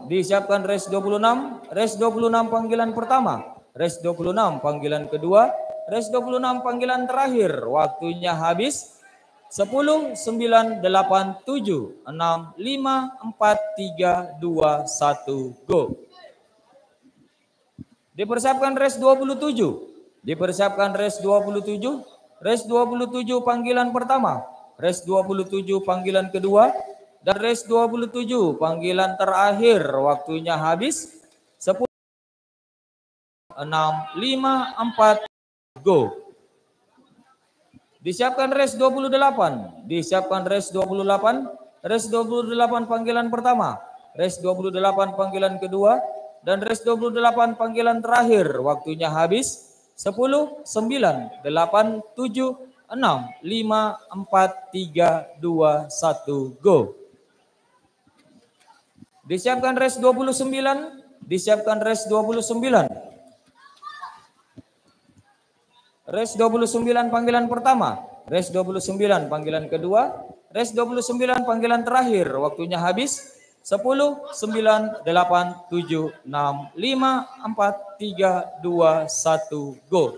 Disiapkan res 26, res 26 panggilan pertama, res 26 panggilan kedua, res 26 panggilan terakhir. Waktunya habis. 10, 9, 8, 7, 6, 5, 4, 3, 2, 1, go. Dipersiapkan res 27. Dipersiapkan res 27. Res 27 panggilan pertama, res 27 panggilan kedua, dan res 27 panggilan terakhir. Waktunya habis. 10, 6, 5, 4, go. Disiapkan res 28. Disiapkan res 28. Res 28 panggilan pertama, res 28 panggilan kedua, dan res 28 panggilan terakhir. Waktunya habis. 10, 9, 8, 7, 6, 5, 4, 3, 2, 1, go. Disiapkan res 29. Disiapkan res 29. Res 29 panggilan pertama, res 29 panggilan kedua, res 29 panggilan terakhir. Waktunya habis. 10, 9, 8, 7, 6, 5, 4, 3, 2, 1, go.